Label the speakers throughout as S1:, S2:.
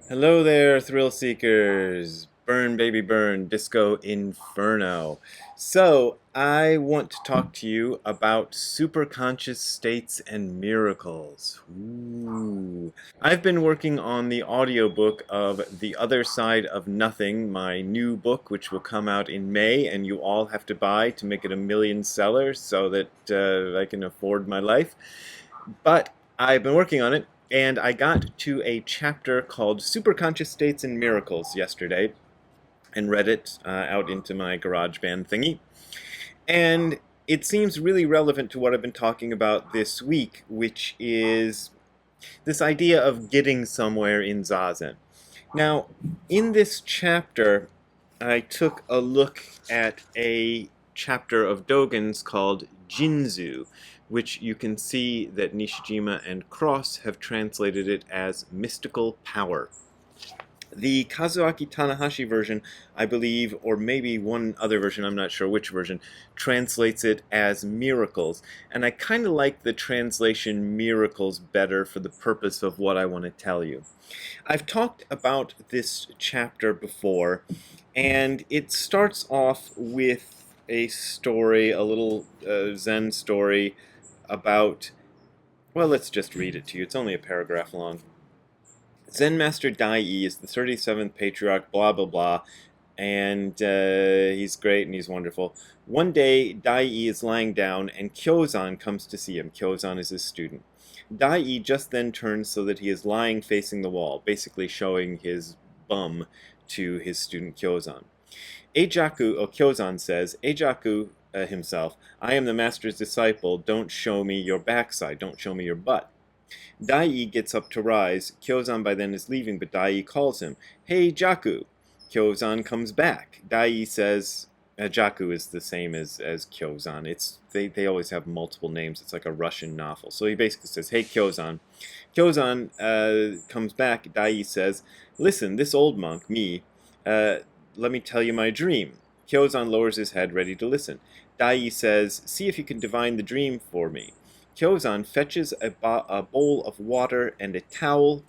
S1: Hello there, thrill seekers. Burn, baby, burn, disco inferno. So, I want to talk to you about superconscious states and miracles. Ooh. I've been working on the audiobook of The Other Side of Nothing, my new book, which will come out in May, and you all have to buy to make it a million seller so that I can afford my life. But I've been working on it, and I got to a chapter called Superconscious States and Miracles yesterday and read it out into my GarageBand thingy. And it seems really relevant to what I've been talking about this week, which is this idea of getting somewhere in Zazen. Now, in this chapter, I took a look at a chapter of Dogen's called Jinzu, which you can see that Nishijima and Cross have translated it as mystical power. The Kazuaki Tanahashi version, I believe, or maybe one other version, I'm not sure which version, translates it as miracles. And I kind of like the translation miracles better for the purpose of what I want to tell you. I've talked about this chapter before, and it starts off with a story, a little Zen story about, well, let's just read it to you. It's only a paragraph long. Zen Master Dai is the 37th patriarch, blah, blah, blah, and he's great and he's wonderful. One day, Dai is lying down, and Kyozan comes to see him. Kyozan is his student. Dai just then turns so that he is lying facing the wall, basically showing his bum to his student Kyozan. Kyozan says, Eijaku himself, I am the master's disciple, don't show me your backside, don't show me your butt. Dai gets up to rise. Kyozan by then is leaving, but Dai calls him. Hey, Jaku! Kyozan comes back. Dai says, Jaku is the same as Kyozan. They always have multiple names. It's like a Russian novel. So he basically says, hey, Kyozan. Kyozan comes back. Dai says, listen, this old monk, me, let me tell you my dream. Kyozan lowers his head, ready to listen. Dai says, see if you can divine the dream for me. Kyozan fetches a bowl of water and a towel.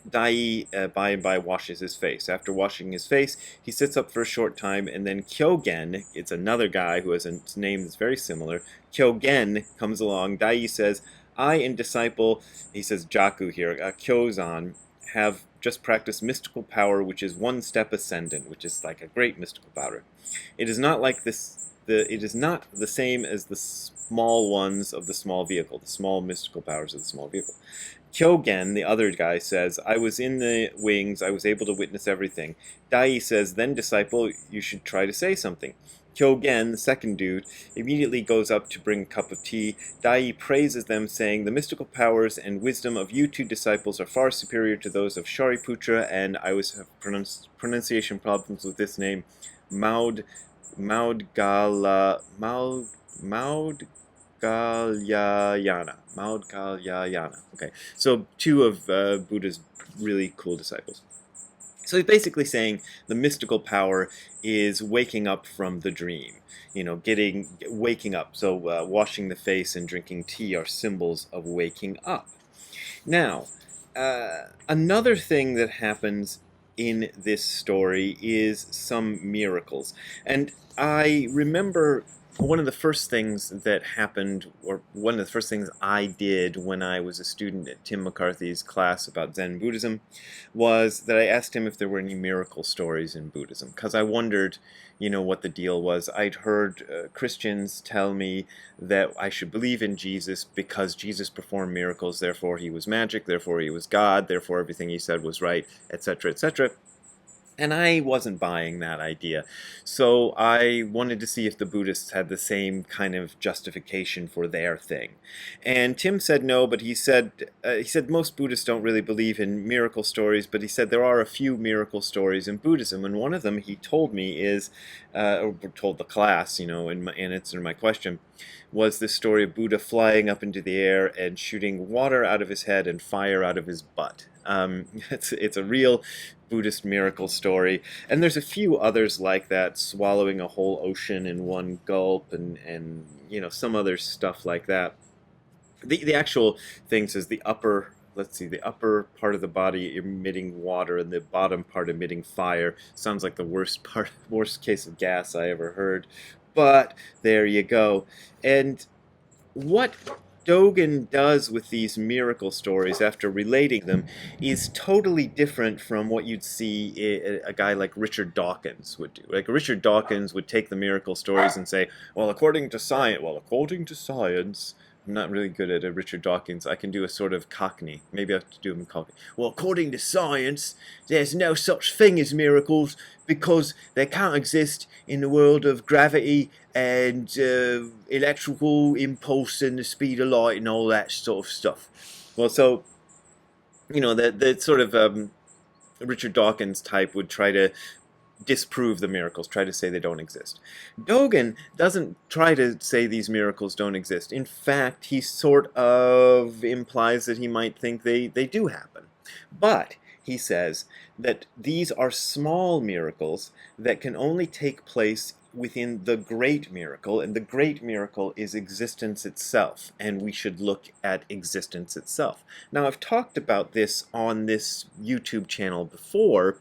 S1: Dai by and by washes his face. After washing his face, he sits up for a short time, and then Kyogen, it's another guy who has a name that's very similar, Kyogen comes along. Dai says, I and disciple, he says Jaku here, Kyozan, have just practiced mystical power, which is one step ascendant, which is like a great mystical power. It is not like this. It is not the same as the small ones of the small vehicle, the small mystical powers of the small vehicle. Kyogen, the other guy, says, I was in the wings, I was able to witness everything. Dai says, then disciple, you should try to say something. Kyogen, the second dude, immediately goes up to bring a cup of tea. Dai praises them, saying, the mystical powers and wisdom of you two disciples are far superior to those of Shariputra, and I always have pronunciation problems with this name, Maudgalyayana. Okay, so two of Buddha's really cool disciples. So he's basically saying the mystical power is waking up from the dream. You know, waking up. So washing the face and drinking tea are symbols of waking up. Now, another thing that happens in this story is some miracles. And I remember one of the first things that happened, or one of the first things I did when I was a student at Tim McCarthy's class about Zen Buddhism, was that I asked him if there were any miracle stories in Buddhism, because I wondered, what the deal was. I'd heard Christians tell me that I should believe in Jesus because Jesus performed miracles, therefore he was magic, therefore he was God, therefore everything he said was right, etc., etc. And I wasn't buying that idea. So I wanted to see if the Buddhists had the same kind of justification for their thing. And Tim said no, but he said most Buddhists don't really believe in miracle stories, but he said there are a few miracle stories in Buddhism. And one of them he told me is, or told the class, in answer to my question, was this story of Buddha flying up into the air and shooting water out of his head and fire out of his butt. It's a real Buddhist miracle story, and there's a few others like that, swallowing a whole ocean in one gulp, and some other stuff like that. The actual thing says the upper. Let's see, the upper part of the body emitting water and the bottom part emitting fire. Sounds like the worst case of gas I ever heard. But there you go. And what Dogen does with these miracle stories after relating them is totally different from what you'd see a guy like Richard Dawkins would do. Like Richard Dawkins would take the miracle stories and say, according to science, I'm not really good at a Richard Dawkins. I can do a sort of Cockney. Maybe I have to do him in Cockney. Well, according to science, there's no such thing as miracles because they can't exist in the world of gravity and electrical impulse and the speed of light and all that sort of stuff. Well, so, the sort of Richard Dawkins type would try to disprove the miracles, try to say they don't exist. Dogen doesn't try to say these miracles don't exist. In fact, he sort of implies that he might think they do happen. But he says that these are small miracles that can only take place within the great miracle, and the great miracle is existence itself, and we should look at existence itself. Now, I've talked about this on this YouTube channel before,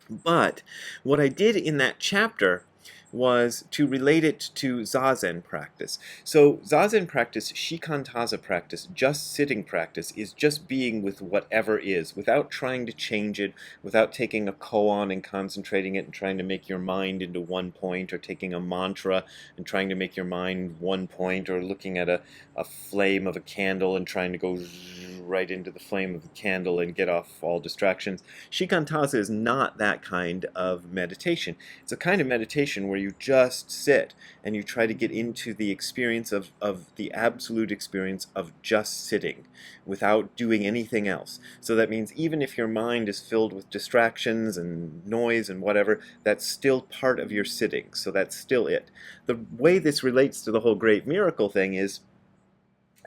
S1: but what I did in that chapter was to relate it to Zazen practice. So Zazen practice, Shikantaza practice, just sitting practice, is just being with whatever is, without trying to change it, without taking a koan and concentrating it and trying to make your mind into one point, or taking a mantra and trying to make your mind one point, or looking at a flame of a candle and trying to go right into the flame of the candle and get off all distractions. Shikantaza is not that kind of meditation. It's a kind of meditation where you just sit and you try to get into the experience of the absolute experience of just sitting without doing anything else. So that means even if your mind is filled with distractions and noise and whatever, that's still part of your sitting. So that's still it. The way this relates to the whole great miracle thing is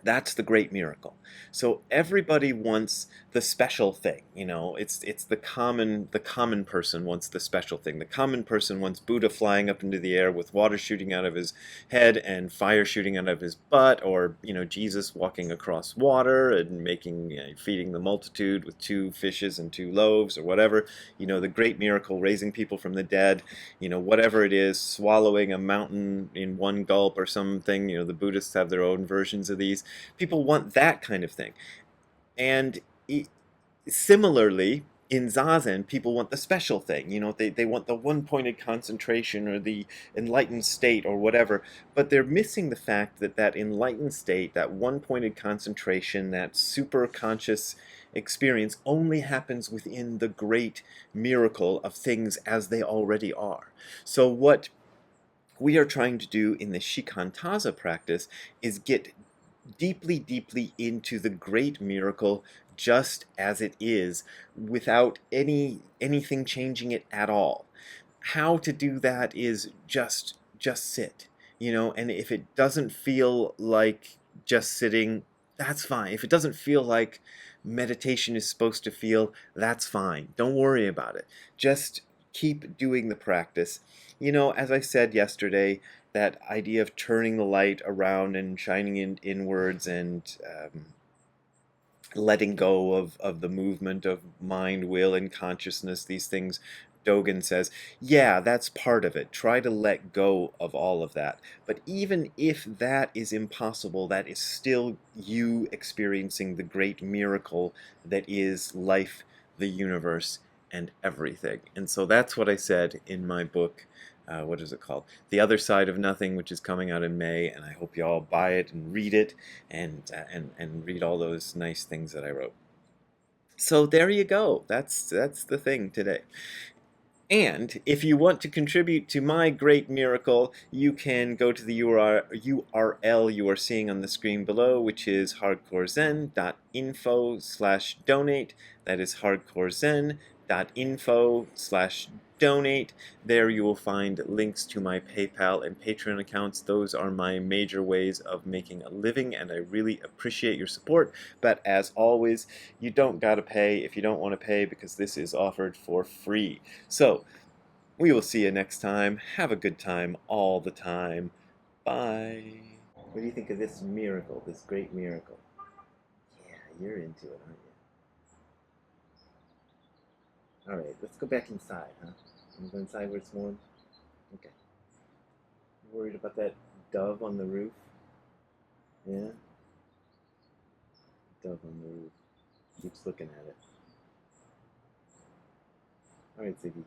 S1: that's the great miracle. So everybody wants the special thing, It's the common person wants the special thing. The common person wants Buddha flying up into the air with water shooting out of his head and fire shooting out of his butt, or Jesus walking across water and feeding the multitude with 2 fishes and 2 loaves, or whatever. The great miracle, raising people from the dead. Whatever it is, swallowing a mountain in one gulp or something. The Buddhists have their own versions of these. People want that kind of thing. And similarly, in Zazen, people want the special thing. They want the one-pointed concentration or the enlightened state or whatever. But they're missing the fact that that enlightened state, that one-pointed concentration, that superconscious experience only happens within the great miracle of things as they already are. So what we are trying to do in the Shikantaza practice is get deeply, deeply into the great miracle just as it is, without anything changing it at all. How to do that is just sit, and if it doesn't feel like just sitting, that's fine. If it doesn't feel like meditation is supposed to feel, that's fine. Don't worry about it. Just keep doing the practice. As I said yesterday, that idea of turning the light around and shining inwards, and letting go of the movement of mind, will, and consciousness, these things Dogen says, yeah, that's part of it. Try to let go of all of that. But even if that is impossible, that is still you experiencing the great miracle that is life, the universe, and everything. And so that's what I said in my book. What is it called? The Other Side of Nothing, which is coming out in May, and I hope you all buy it and read it, and read all those nice things that I wrote. So there you go. That's the thing today. And if you want to contribute to my great miracle, you can go to the URL you are seeing on the screen below, which is hardcorezen.info/donate. That is hardcorezen.info/donate. There you will find links to my PayPal and Patreon accounts. Those are my major ways of making a living, and I really appreciate your support. But as always, you don't gotta pay if you don't want to pay, because this is offered for free. So, we will see you next time. Have a good time all the time. Bye. What do you think of this miracle, this great miracle? Yeah, you're into it, aren't you? Alright, let's go back inside, huh? I'm go inside where it's warm? Okay. You worried about that dove on the roof? Yeah? Dove on the roof. Keeps looking at it. Alright, Ziggy.